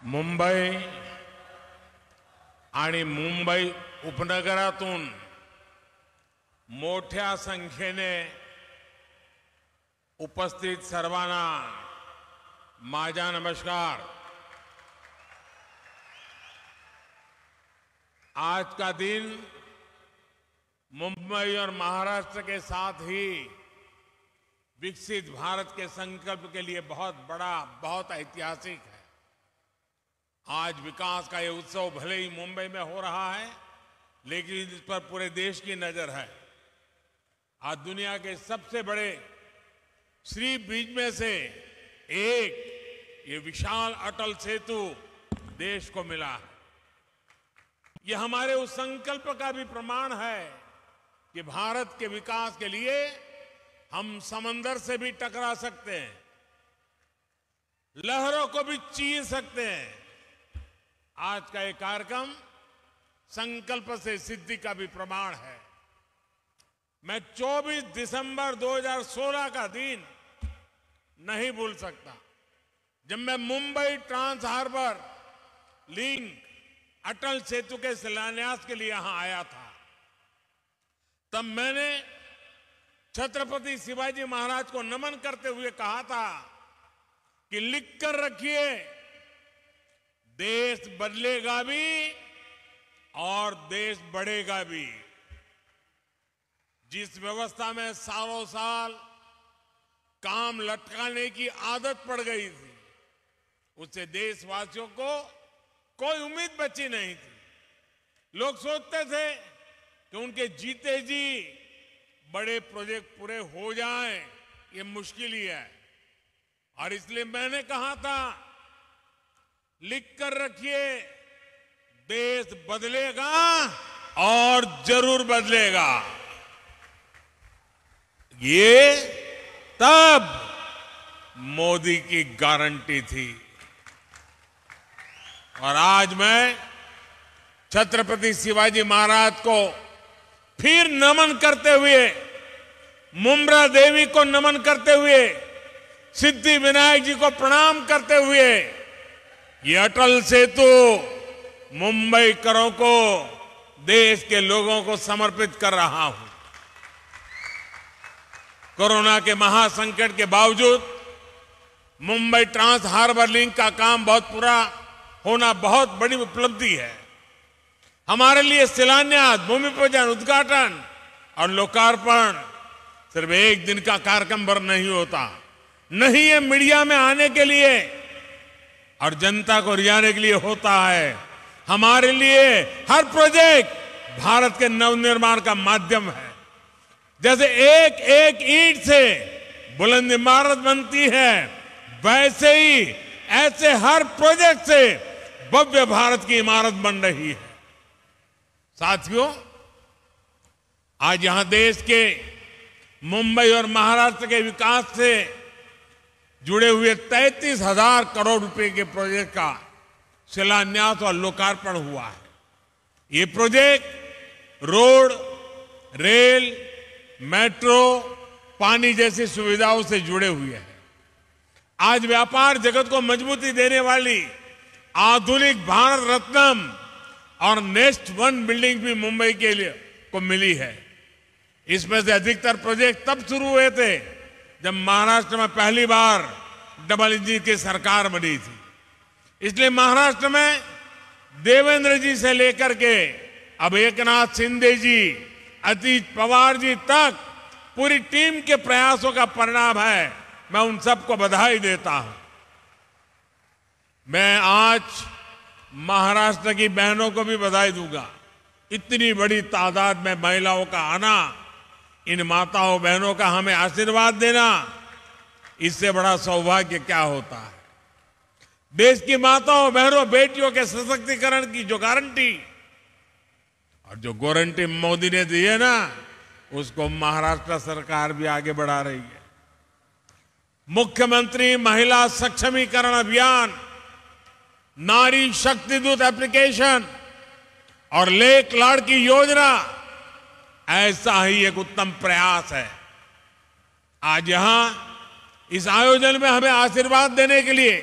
मुंबई आणि मुंबई उपनगरातून मोठ्या संख्येने उपस्थित सर्वांना माझा नमस्कार। आज का दिन मुंबई और महाराष्ट्र के साथ ही विकसित भारत के संकल्प के लिए बहुत बड़ा, बहुत ऐतिहासिक है। आज विकास का ये उत्सव भले ही मुंबई में हो रहा है, लेकिन इस पर पूरे देश की नजर है। आज दुनिया के सबसे बड़े सी ब्रिज में से एक ये विशाल अटल सेतु देश को मिला है। ये हमारे उस संकल्प का भी प्रमाण है कि भारत के विकास के लिए हम समंदर से भी टकरा सकते हैं, लहरों को भी चीर सकते हैं। आज का ये कार्यक्रम संकल्प से सिद्धि का भी प्रमाण है। मैं 24 दिसंबर 2016 का दिन नहीं भूल सकता, जब मैं Mumbai trans harbour link Atal Setu के शिलान्यास के लिए यहां आया था। तब मैंने छत्रपति शिवाजी महाराज को नमन करते हुए कहा था कि लिख कर रखिए, देश बदलेगा भी और देश बढ़ेगा भी। जिस व्यवस्था में सालों साल काम लटकाने की आदत पड़ गई थी, उससे देशवासियों को कोई उम्मीद बची नहीं थी। लोग सोचते थे कि उनके जीते जी बड़े प्रोजेक्ट पूरे हो जाएं, ये मुश्किल ही है। और इसलिए मैंने कहा था, लिख कर रखिए, देश बदलेगा और जरूर बदलेगा। ये तब मोदी की गारंटी थी। और आज मैं छत्रपति शिवाजी महाराज को फिर नमन करते हुए, मुम्बरा देवी को नमन करते हुए, सिद्धि विनायक जी को प्रणाम करते हुए, ये अटल सेतु मुंबईकरों को, देश के लोगों को समर्पित कर रहा हूं। कोरोना के महासंकट के बावजूद मुंबई ट्रांस हार्बर लिंक का काम बहुत पूरा होना बहुत बड़ी उपलब्धि है। हमारे लिए शिलान्यास, भूमि पूजन, उद्घाटन और लोकार्पण सिर्फ एक दिन का कार्यक्रम भर नहीं होता। नहीं, ये मीडिया में आने के लिए और जनता को रिझाने के लिए होता है। हमारे लिए हर प्रोजेक्ट भारत के नवनिर्माण का माध्यम है। जैसे एक एक ईंट से बुलंद इमारत बनती है, वैसे ही ऐसे हर प्रोजेक्ट से भव्य भारत की इमारत बन रही है। साथियों, आज यहां देश के मुंबई और महाराष्ट्र के विकास से जुड़े हुए 33,000 करोड़ रुपए के प्रोजेक्ट का शिलान्यास और लोकार्पण हुआ है। ये प्रोजेक्ट रोड, रेल, मेट्रो, पानी जैसी सुविधाओं से जुड़े हुए हैं। आज व्यापार जगत को मजबूती देने वाली आधुनिक भारत रत्न और नेक्स्ट वन बिल्डिंग भी मुंबई के लिए को मिली है। इसमें से अधिकतर प्रोजेक्ट तब शुरू हुए थे जब महाराष्ट्र में पहली बार डबल इंजन की सरकार बनी थी। इसलिए महाराष्ट्र में देवेंद्र जी से लेकर के अब एकनाथ शिंदे जी, अजीत पवार जी तक पूरी टीम के प्रयासों का परिणाम है। मैं उन सबको बधाई देता हूं। मैं आज महाराष्ट्र की बहनों को भी बधाई दूंगा। इतनी बड़ी तादाद में महिलाओं का आना, इन माताओं बहनों का हमें आशीर्वाद देना, इससे बड़ा सौभाग्य क्या होता है। देश की माताओं बहनों बेटियों के सशक्तिकरण की जो गारंटी और जो गारंटी मोदी ने दी है ना, उसको महाराष्ट्र सरकार भी आगे बढ़ा रही है। मुख्यमंत्री महिला सक्षमीकरण अभियान, नारी शक्ति दूत एप्लीकेशन और लेख लाड़की योजना, ऐसा ही एक उत्तम प्रयास है। आज यहां इस आयोजन में हमें आशीर्वाद देने के लिए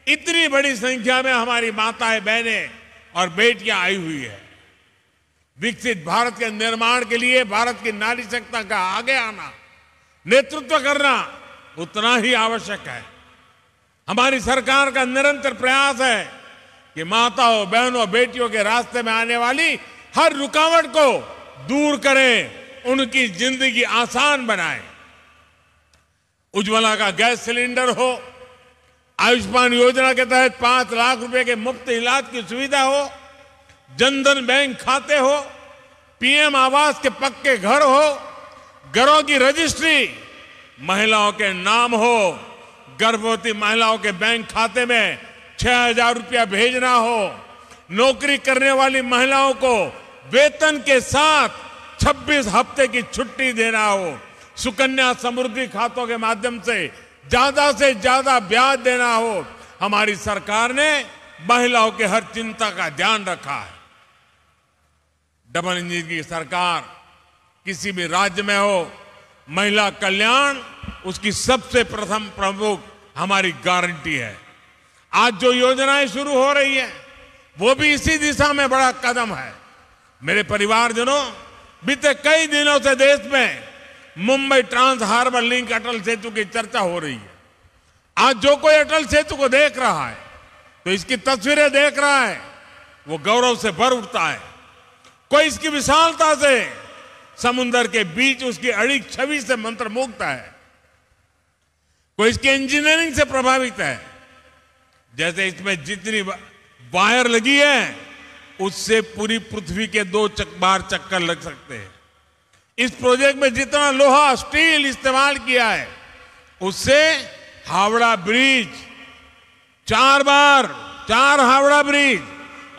इतनी बड़ी संख्या में हमारी माताएं, बहनें और बेटियां आई हुई है। विकसित भारत के निर्माण के लिए भारत की नारी शक्ति का आगे आना, नेतृत्व करना उतना ही आवश्यक है। हमारी सरकार का निरंतर प्रयास है कि माताओं, बहनों, बेटियों के रास्ते में आने वाली हर रुकावट को दूर करें, उनकी जिंदगी आसान बनाएं। उज्ज्वला का गैस सिलेंडर हो, आयुष्मान योजना के तहत 5 लाख रुपए के मुफ्त इलाज की सुविधा हो, जनधन बैंक खाते हो, पीएम आवास के पक्के घर हो, घरों की रजिस्ट्री महिलाओं के नाम हो, गर्भवती महिलाओं के बैंक खाते में 6,000 रुपया भेजना हो, नौकरी करने वाली महिलाओं को वेतन के साथ 26 हफ्ते की छुट्टी देना हो, सुकन्या समृद्धि खातों के माध्यम से ज्यादा ब्याज देना हो। हमारी सरकार ने महिलाओं के हर चिंता का ध्यान रखा है। डबल इंजन की सरकार किसी भी राज्य में हो, महिला कल्याण उसकी सबसे प्रथम प्रमुख हमारी गारंटी है। आज जो योजनाएं शुरू हो रही है वो भी इसी दिशा में बड़ा कदम है। मेरे परिवारजनों, बीते कई दिनों से देश में Mumbai trans harbour link Atal Setu की चर्चा हो रही है। आज जो कोई अटल सेतु को देख रहा है, तो इसकी तस्वीरें देख रहा है, वो गौरव से भर उठता है। कोई इसकी विशालता से, समुद्र के बीच उसकी अड़िग छवि से मंत्रमुग्ध है, कोई इसकी इंजीनियरिंग से प्रभावित है। जैसे इसमें जितनी वायर लगी है, उससे पूरी पृथ्वी के 2 बार चक्कर लग सकते हैं। इस प्रोजेक्ट में जितना लोहा, स्टील इस्तेमाल किया है, उससे हावड़ा ब्रिज 4 हावड़ा ब्रिज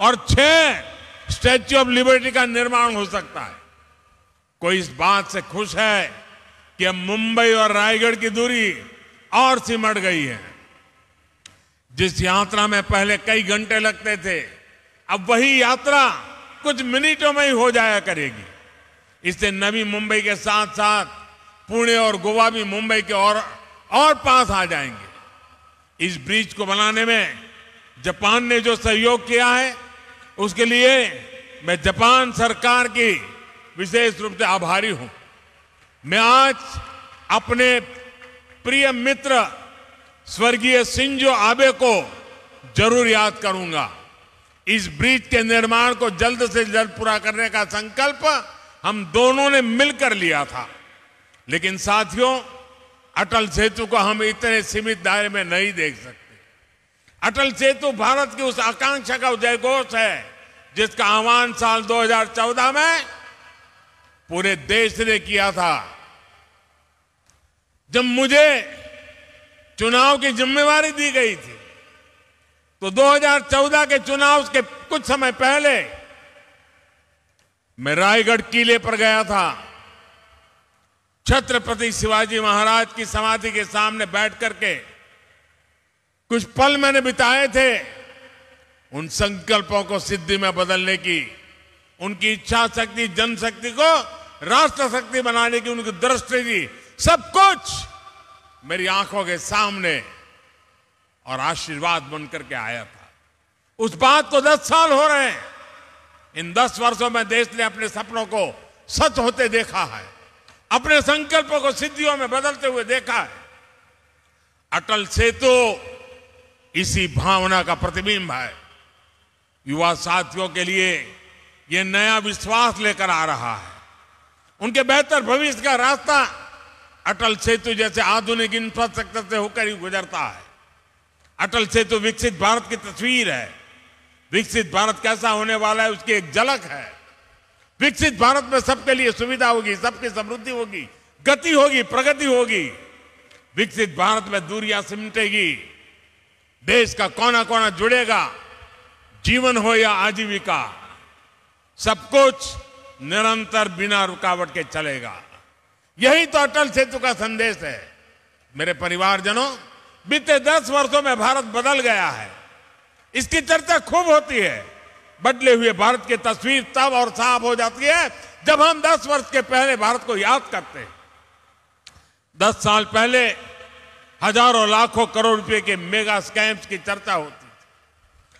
और 6 स्टैच्यू ऑफ लिबर्टी का निर्माण हो सकता है। कोई इस बात से खुश है कि अब मुंबई और रायगढ़ की दूरी और सिमट गई है। जिस यात्रा में पहले कई घंटे लगते थे, अब वही यात्रा कुछ मिनटों में ही हो जाया करेगी। इससे नवी मुंबई के साथ साथ पुणे और गोवा भी मुंबई के और पास आ जाएंगे। इस ब्रिज को बनाने में जापान ने जो सहयोग किया है, उसके लिए मैं जापान सरकार की विशेष रूप से आभारी हूं। मैं आज अपने प्रिय मित्र स्वर्गीय शिंजो आबे को जरूर याद करूंगा। इस ब्रिज के निर्माण को जल्द से जल्द पूरा करने का संकल्प हम दोनों ने मिलकर लिया था। लेकिन साथियों, अटल सेतु को हम इतने सीमित दायरे में नहीं देख सकते। अटल सेतु भारत की उस आकांक्षा का उदयघोष है जिसका आह्वान साल 2014 में पूरे देश ने किया था। जब मुझे चुनाव की जिम्मेवारी दी गई थी, तो 2014 के चुनाव के कुछ समय पहले मैं रायगढ़ किले पर गया था। छत्रपति शिवाजी महाराज की समाधि के सामने बैठ करके कुछ पल मैंने बिताए थे उन संकल्पों को सिद्धि में बदलने की, उनकी इच्छा शक्ति, जनशक्ति को राष्ट्र शक्ति बनाने की उनकी दृष्टि थी। सब कुछ मेरी आंखों के सामने और आशीर्वाद बनकर के आया था। उस बात को 10 साल हो रहे हैं। इन 10 वर्षों में देश ने अपने सपनों को सच होते देखा है, अपने संकल्पों को सिद्धियों में बदलते हुए देखा है। अटल सेतु इसी भावना का प्रतिबिंब है। युवा साथियों के लिए यह नया विश्वास लेकर आ रहा है। उनके बेहतर भविष्य का रास्ता अटल सेतु जैसे आधुनिक इंफ्रास्ट्रक्चर से होकर ही गुजरता है। अटल सेतु विकसित भारत की तस्वीर है। विकसित भारत कैसा होने वाला है उसकी एक झलक है। विकसित भारत में सबके लिए सुविधा होगी, सबकी समृद्धि होगी, गति होगी, प्रगति होगी। विकसित भारत में दूरियां सिमटेगी, देश का कोना कोना जुड़ेगा। जीवन हो या आजीविका, सब कुछ निरंतर बिना रुकावट के चलेगा। यही तो अटल सेतु का संदेश है। मेरे परिवारजनों, बीते 10 वर्षों में भारत बदल गया है। इसकी चर्चा खूब होती है। बदले हुए भारत की तस्वीर तब और साफ हो जाती है जब हम 10 वर्ष के पहले भारत को याद करते हैं। 10 साल पहले हजारों लाखों करोड़ रुपए के मेगा स्कैम्स की चर्चा होती थी।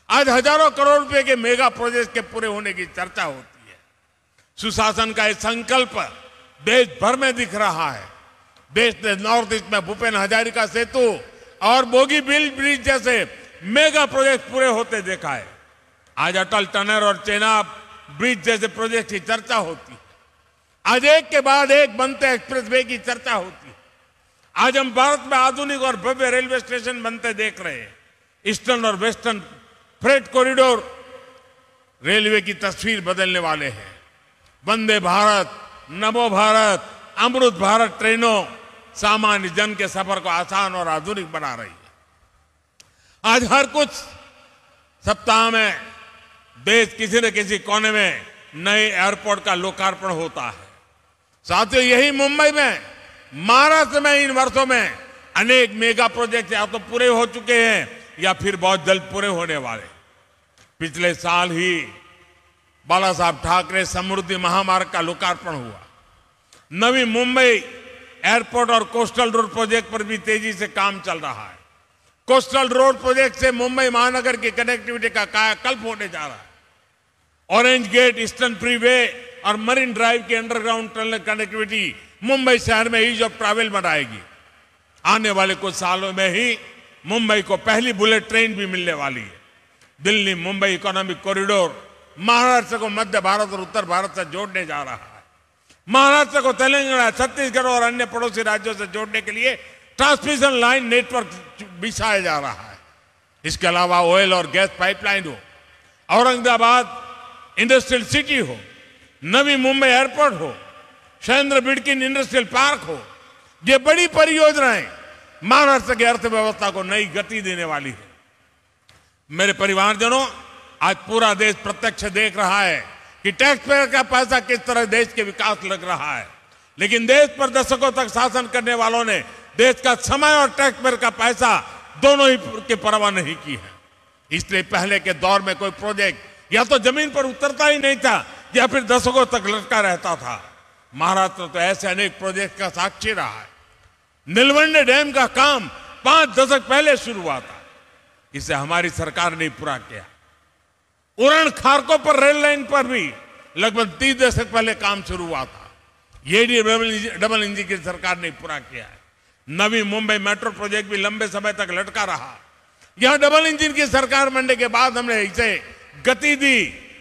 आज हजारों करोड़ रुपए के मेगा प्रोजेक्ट के पूरे होने की चर्चा होती है। सुशासन का एक संकल्प देश भर में दिख रहा है। देश ने नॉर्थ ईस्ट में भूपेन हजारिका सेतु और बोगीबील ब्रिज जैसे मेगा प्रोजेक्ट पूरे होते देखा है। आज अटल टनल और चेनाब ब्रिज जैसे प्रोजेक्ट की चर्चा होती है। आज एक के बाद एक बनते एक्सप्रेसवे की चर्चा होती है। आज हम भारत में आधुनिक और भव्य रेलवे स्टेशन बनते देख रहे हैं। ईस्टर्न और वेस्टर्न फ्रेट कॉरिडोर रेलवे की तस्वीर बदलने वाले हैं। वंदे भारत, नमो भारत, अमृत भारत ट्रेनों सामान्य जन के सफर को आसान और आधुनिक बना रही है। आज हर कुछ सप्ताह में देश किसी न किसी कोने में नए एयरपोर्ट का लोकार्पण होता है। साथियों, यही मुंबई में, महाराष्ट्र में इन वर्षों में अनेक मेगा प्रोजेक्ट या तो पूरे हो चुके हैं या फिर बहुत जल्द पूरे होने वाले। पिछले साल ही बाला साहब ठाकरे समृद्धि महामार्ग का लोकार्पण हुआ। नवी मुंबई एयरपोर्ट और कोस्टल रोड प्रोजेक्ट पर भी तेजी से काम चल रहा है। कोस्टल रोड प्रोजेक्ट से मुंबई महानगर की कनेक्टिविटी का कायाकल्प होने जा रहा है। ऑरेंज गेट, ईस्टर्न फ्रीवे और मरीन ड्राइव की अंडरग्राउंड टनल कनेक्टिविटी मुंबई शहर में ईज ऑफ ट्रैवल बनाएगी। आने वाले कुछ सालों में ही मुंबई को पहली बुलेट ट्रेन भी मिलने वाली है। दिल्ली मुंबई इकोनॉमिक कॉरिडोर महाराष्ट्र को मध्य भारत और उत्तर भारत से जोड़ने जा रहा है। महाराष्ट्र को तेलंगाना, छत्तीसगढ़ और अन्य पड़ोसी राज्यों से जोड़ने के लिए ट्रांसमिशन लाइन नेटवर्क बिछाया जा रहा है। इसके अलावा ऑयल और गैस पाइपलाइन हो, औरंगाबाद इंडस्ट्रियल सिटी हो, नवी मुंबई एयरपोर्ट हो, शैलेंद्र बिडकिन इंडस्ट्रियल पार्क हो, ये बड़ी परियोजनाएं महाराष्ट्र की अर्थव्यवस्था को नई गति देने वाली है। मेरे परिवारजनों, आज पूरा देश प्रत्यक्ष देख रहा है कि टैक्स पेयर का पैसा किस तरह देश के विकास लग रहा है। लेकिन देश पर दशकों तक शासन करने वालों ने देश का समय और टैक्स पेयर का पैसा दोनों ही की परवाह नहीं की है। इसलिए पहले के दौर में कोई प्रोजेक्ट या तो जमीन पर उतरता ही नहीं था या फिर दशकों तक लटका रहता था। महाराष्ट्र तो ऐसे अनेक प्रोजेक्ट का साक्षी रहा है। नीलवंडे डैम का काम 5 दशक पहले शुरू हुआ था, इसे हमारी सरकार ने पूरा किया। उरण खारकों पर रेल लाइन पर भी लगभग 30 दशक पहले काम शुरू हुआ था, ये डबल इंजन की सरकार ने पूरा किया है। नवी मुंबई मेट्रो प्रोजेक्ट भी लंबे समय तक लटका रहा। यहां डबल इंजन की सरकार बनने के बाद हमने इसे गति दी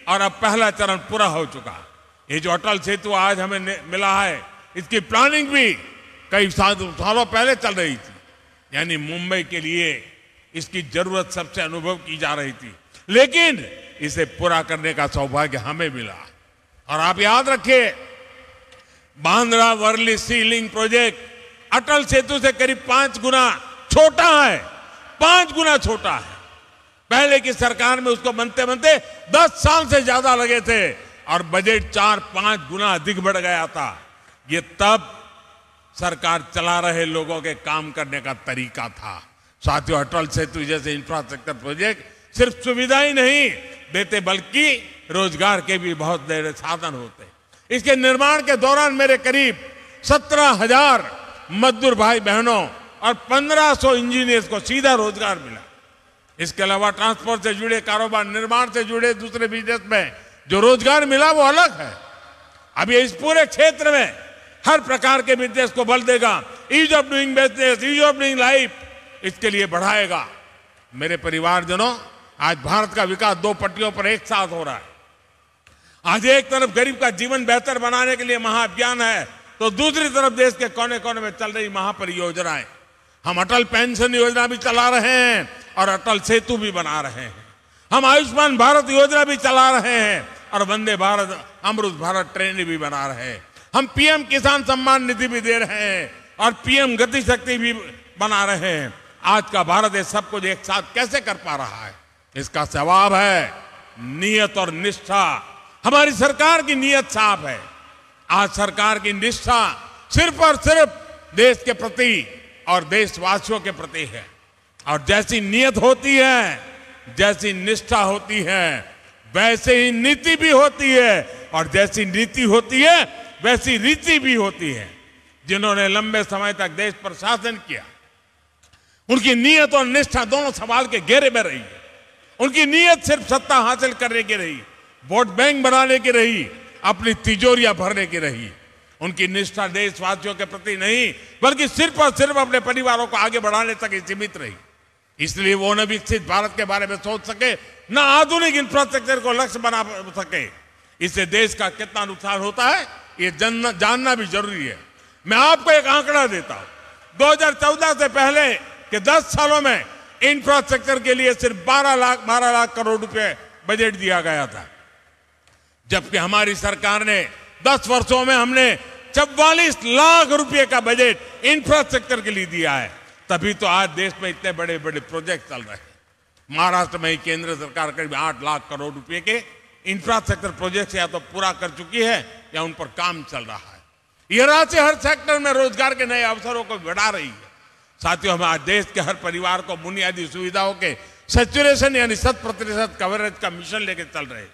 और अब पहला चरण पूरा हो चुका। ये जो अटल सेतु आज हमें मिला है, इसकी प्लानिंग भी कई सालों पहले चल रही थी। यानी मुंबई के लिए इसकी जरूरत सबसे अनुभव की जा रही थी, लेकिन इसे पूरा करने का सौभाग्य हमें मिला। और आप याद रखिए, बांद्रा वर्ली सी लिंक प्रोजेक्ट अटल सेतु से करीब 5 गुना छोटा है। 5 गुना छोटा है। पहले की सरकार में उसको बनते बनते 10 साल से ज्यादा लगे थे और बजट 4-5 गुना अधिक बढ़ गया था। ये तब सरकार चला रहे लोगों के काम करने का तरीका था। साथियों, अटल सेतु जैसे इंफ्रास्ट्रक्चर प्रोजेक्ट सिर्फ सुविधा ही नहीं देते बल्कि रोजगार के भी बहुत बड़े साधन होते। इसके निर्माण के दौरान मेरे करीब 17,000 मजदूर भाई बहनों और 1,500 इंजीनियर्स को सीधा रोजगार मिला। इसके अलावा ट्रांसपोर्ट से जुड़े कारोबार, निर्माण से जुड़े दूसरे बिजनेस में जो रोजगार मिला वो अलग है। अब ये इस पूरे क्षेत्र में हर प्रकार के बिजनेस को बल देगा। Ease of doing business, ease of doing life, इसके लिए बढ़ाएगा। मेरे परिवारजनों, आज भारत का विकास 2 पट्टियों पर एक साथ हो रहा है। आज एक तरफ गरीब का जीवन बेहतर बनाने के लिए महाअभियान है, तो दूसरी तरफ देश के कोने कोने में चल रही महापरियोजनाएं। हम अटल पेंशन योजना भी चला रहे हैं और अटल सेतु भी बना रहे हैं। हम आयुष्मान भारत योजना भी चला रहे हैं और वंदे भारत, अमृत भारत ट्रेन भी बना रहे हैं। हम पीएम किसान सम्मान निधि भी दे रहे हैं और पीएम गति शक्ति भी बना रहे हैं। आज का भारत ये सब कुछ एक साथ कैसे कर पा रहा है? इसका जवाब है नियत और निष्ठा। हमारी सरकार की नियत साफ है। आज सरकार की निष्ठा सिर्फ और सिर्फ देश के प्रति और देशवासियों के प्रति है। और जैसी नियत होती है, जैसी निष्ठा होती है, वैसे ही नीति भी होती है और जैसी नीति होती है वैसी रीति भी होती है। जिन्होंने लंबे समय तक देश पर शासन किया, उनकी नीयत और निष्ठा दोनों सवाल के घेरे में रही है। उनकी नीयत सिर्फ सत्ता हासिल करने की रही, वोट बैंक बनाने की रही, अपनी तिजोरियां भरने की रही। उनकी निष्ठा देशवासियों के प्रति नहीं, बल्कि सिर्फ और सिर्फ अपने परिवारों को आगे बढ़ाने तक ही सीमित रही। इसलिए वो न विकसित भारत के बारे में सोच सके, न आधुनिक इंफ्रास्ट्रक्चर को लक्ष्य बना सके। इससे देश का कितना नुकसान होता है ये जानना भी जरूरी है। मैं आपको एक आंकड़ा देता हूं। 2014 से पहले के 10 सालों में इंफ्रास्ट्रक्चर के लिए सिर्फ 12 लाख करोड़ रुपए बजट दिया गया था, जबकि हमारी सरकार ने 10 वर्षों में हमने 44 लाख रुपए का बजट इंफ्रास्ट्रक्चर के लिए दिया है। तभी तो आज देश में इतने बड़े बड़े प्रोजेक्ट चल रहे हैं। महाराष्ट्र में ही केंद्र सरकार करीब 8 लाख करोड़ रुपए के इंफ्रास्ट्रक्चर प्रोजेक्ट या तो पूरा कर चुकी है या उन पर काम चल रहा है। यह राशि हर सेक्टर में रोजगार के नए अवसरों को बढ़ा रही है। साथियों, हम आज देश के हर परिवार को बुनियादी सुविधाओं के सैचुरेशन यानी 100% कवरेज का मिशन लेकर चल रहे हैं।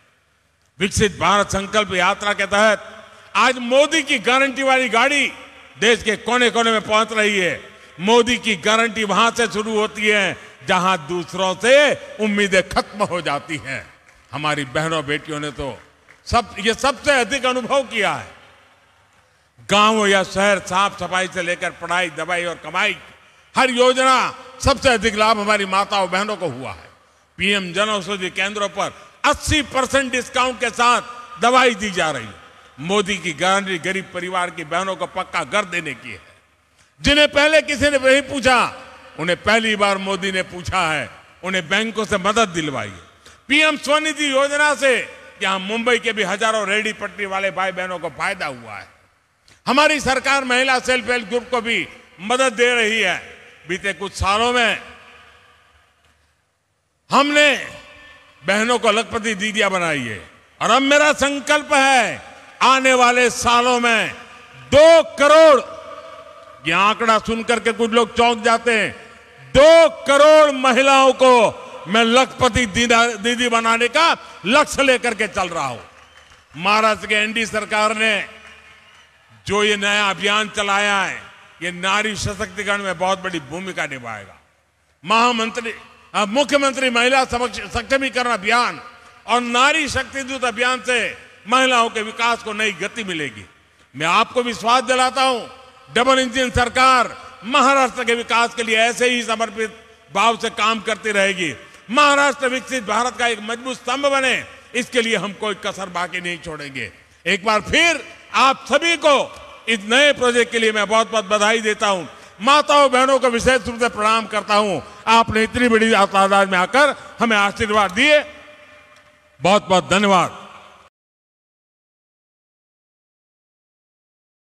विकसित भारत संकल्प यात्रा के तहत आज मोदी की गारंटी वाली गाड़ी देश के कोने कोने में पहुंच रही है। मोदी की गारंटी वहां से शुरू होती है जहां दूसरों से उम्मीदें खत्म हो जाती हैं। हमारी बहनों बेटियों ने तो ये सबसे अधिक अनुभव किया है। गांव या शहर, साफ सफाई से लेकर पढ़ाई, दवाई और कमाई, हर योजना सबसे अधिक लाभ हमारी माताओं बहनों को हुआ है। पीएम जन औषधि केंद्रों पर 80% डिस्काउंट के साथ दवाई दी जा रही है। मोदी की गारंटी गरीब परिवार की बहनों को पक्का घर देने की है। जिन्हें पहले किसी ने नहीं पूछा, उन्हें पहली बार मोदी ने पूछा है। उन्हें बैंकों से मदद दिलवाई है। पीएम स्वनिधि योजना से यहां मुंबई के भी हजारों रेहड़ी पटरी वाले भाई बहनों को फायदा हुआ है। हमारी सरकार महिला सेल्फ हेल्प ग्रुप को भी मदद दे रही है। बीते कुछ सालों में हमने बहनों को लखपति दीदियां बनाई है और अब मेरा संकल्प है आने वाले सालों में 2 करोड़, यह आंकड़ा सुनकर के कुछ लोग चौंक जाते हैं, 2 करोड़ महिलाओं को मैं लखपति दीदी बनाने का लक्ष्य लेकर के चल रहा हूं। महाराष्ट्र के एनडीए सरकार ने जो ये नया अभियान चलाया है, ये नारी सशक्तिकरण में बहुत बड़ी भूमिका निभाएगा। मुख्यमंत्री महिला सक्षमीकरण अभियान और नारी शक्ति दूत अभियान से महिलाओं के विकास को नई गति मिलेगी। मैं आपको विश्वास दिलाता हूं, डबल इंजन सरकार महाराष्ट्र के विकास के लिए ऐसे ही समर्पित भाव से काम करती रहेगी। महाराष्ट्र विकसित भारत का एक मजबूत स्तंभ बने, इसके लिए हम कोई कसर बाकी नहीं छोड़ेंगे। एक बार फिर आप सभी को इस नए प्रोजेक्ट के लिए मैं बहुत बहुत बधाई देता हूं। माताओं बहनों को विशेष रूप से प्रणाम करता हूं। आपने इतनी बड़ी तादाद में आकर हमें आशीर्वाद दिए, बहुत बहुत धन्यवाद।